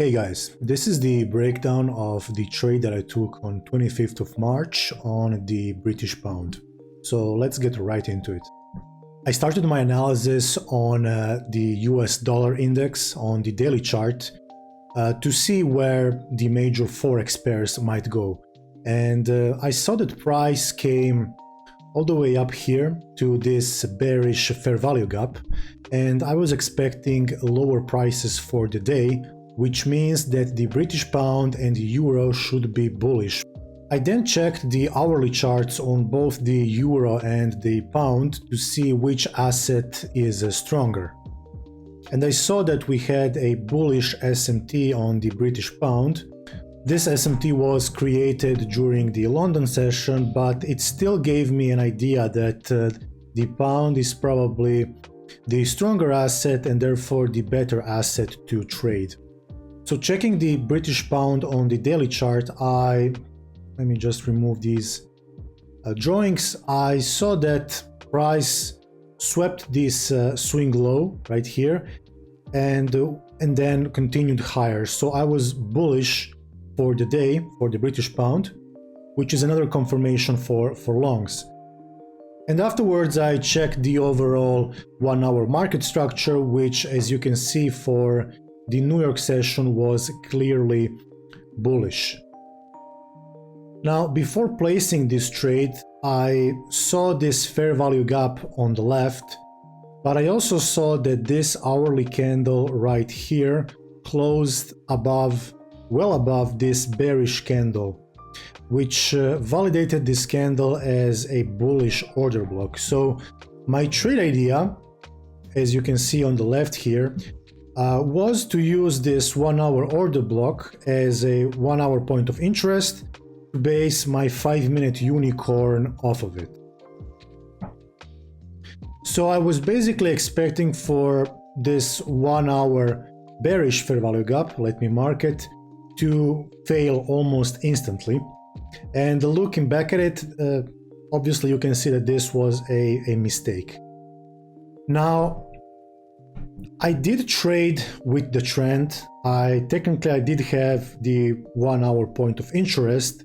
Hey guys, this is the breakdown of the trade that I took on 25th of March on the British pound. So let's get right into it. I started my analysis on the US dollar index on the daily chart to see where the major forex pairs might go. And I saw that price came all the way up here to this bearish fair value gap, and I was expecting lower prices for the day, which means that the British pound and the euro should be bullish. I then checked the hourly charts on both the euro and the pound to see which asset is stronger. And I saw that we had a bullish SMT on the British pound. This SMT was created during the London session, but it still gave me an idea that the pound is probably the stronger asset and therefore the better asset to trade. So checking the British pound on the daily chart, let me just remove these drawings. I saw that price swept this swing low right here and then continued higher. So I was bullish for the day for the British pound, which is another confirmation for longs. And afterwards I checked the overall 1 hour market structure, which, as you can see, for the New York session was clearly bullish. Now, before placing this trade, I saw this fair value gap on the left, but I also saw that this hourly candle right here closed well above this bearish candle, which validated this candle as a bullish order block. So my trade idea, as you can see on the left here, was to use this 1 hour order block as a 1 hour point of interest to base my 5-minute unicorn off of it. So I was basically expecting for this 1 hour bearish fair value gap, let me mark it, to fail almost instantly. And looking back at it, obviously you can see that this was a mistake. Now, I did trade with the trend. I did have the 1 hour point of interest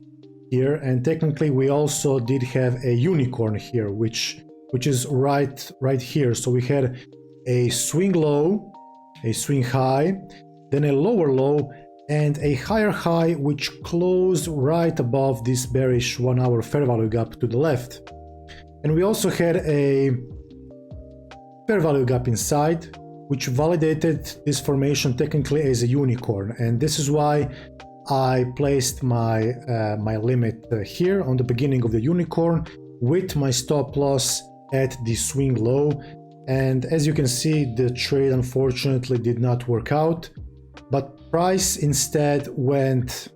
here, and technically we also did have a unicorn here, which is right here. So we had a swing low, a swing high, then a lower low, and a higher high, which closed right above this bearish 1 hour fair value gap to the left. And we also had a fair value gap inside, which validated this formation technically as a unicorn. And this is why I placed my limit here on the beginning of the unicorn with my stop loss at the swing low. And as you can see, the trade unfortunately did not work out, but price instead went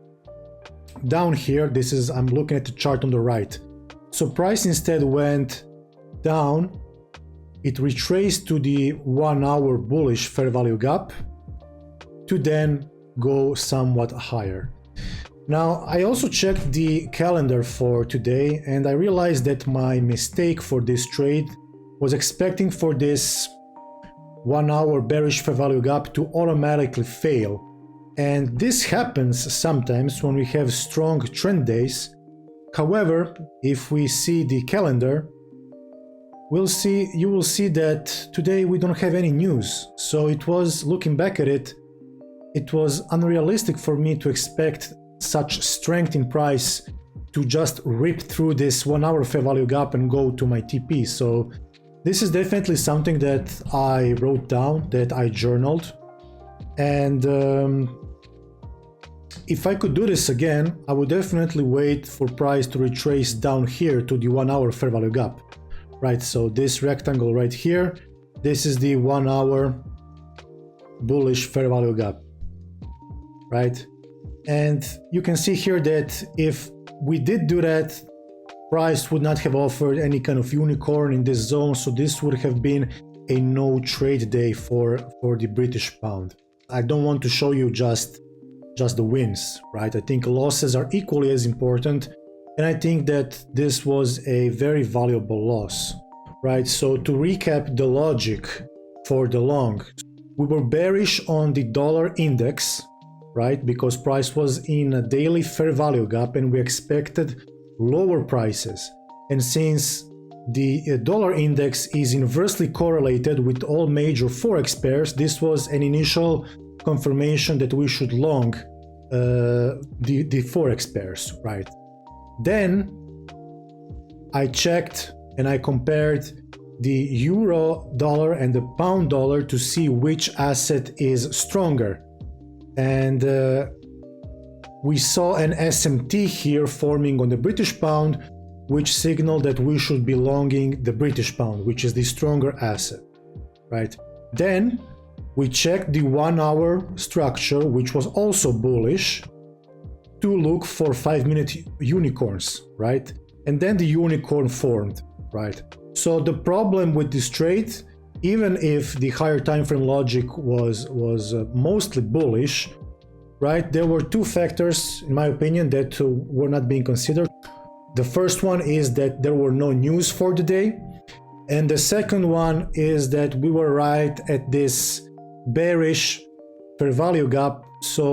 down here. I'm looking at the chart on the right. So price instead went down. It retraced to the 1 hour bullish fair value gap to then go somewhat higher. Now, I also checked the calendar for today, and I realized that my mistake for this trade was expecting for this 1 hour bearish fair value gap to automatically fail. And this happens sometimes when we have strong trend days. However, if we see the calendar, you will see that today we don't have any news. So it was, looking back at it, it was unrealistic for me to expect such strength in price to just rip through this 1 hour fair value gap and go to my TP. So this is definitely something that I wrote down, that I journaled. And if I could do this again, I would definitely wait for price to retrace down here to the 1 hour fair value gap. Right, so this rectangle right here, this is the 1 hour bullish fair value gap, right? And you can see here that if we did do that, price would not have offered any kind of unicorn in this zone, so this would have been a no trade day for the British pound. I don't want to show you just the wins, right? I think losses are equally as important. And I think that this was a very valuable loss, right? So to recap the logic for the long, we were bearish on the dollar index, right? Because price was in a daily fair value gap and we expected lower prices. And since the dollar index is inversely correlated with all major forex pairs, this was an initial confirmation that we should long the forex pairs, right? Then I checked and I compared the euro dollar and the pound dollar to see which asset is stronger. And we saw an SMT here forming on the British pound, which signaled that we should be longing the British pound, which is the stronger asset, right? Then we checked the 1 hour structure, which was also bullish, to look for 5-minute unicorns, right? And then the unicorn formed, right? So the problem with this trade, even if the higher time frame logic was mostly bullish, right? There were two factors, in my opinion, that were not being considered. The first one is that there were no news for the day. And the second one is that we were right at this bearish fair value gap. So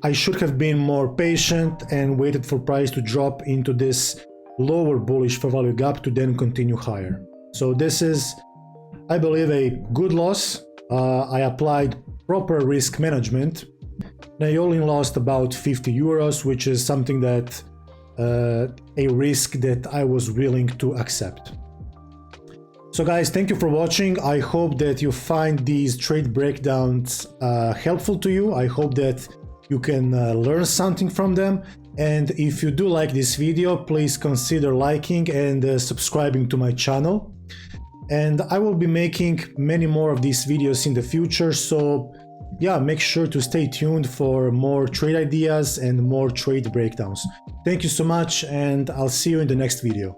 I should have been more patient and waited for price to drop into this lower bullish fair value gap to then continue higher. So this is, I believe, a good loss. I applied proper risk management. And I only lost about 50 euros, which is something that a risk that I was willing to accept. So guys, thank you for watching. I hope that you find these trade breakdowns helpful to you. I hope that you can learn something from them. And if you do like this video, please consider liking and subscribing to my channel. And I will be making many more of these videos in the future. So yeah, make sure to stay tuned for more trade ideas and more trade breakdowns. Thank you so much, and I'll see you in the next video.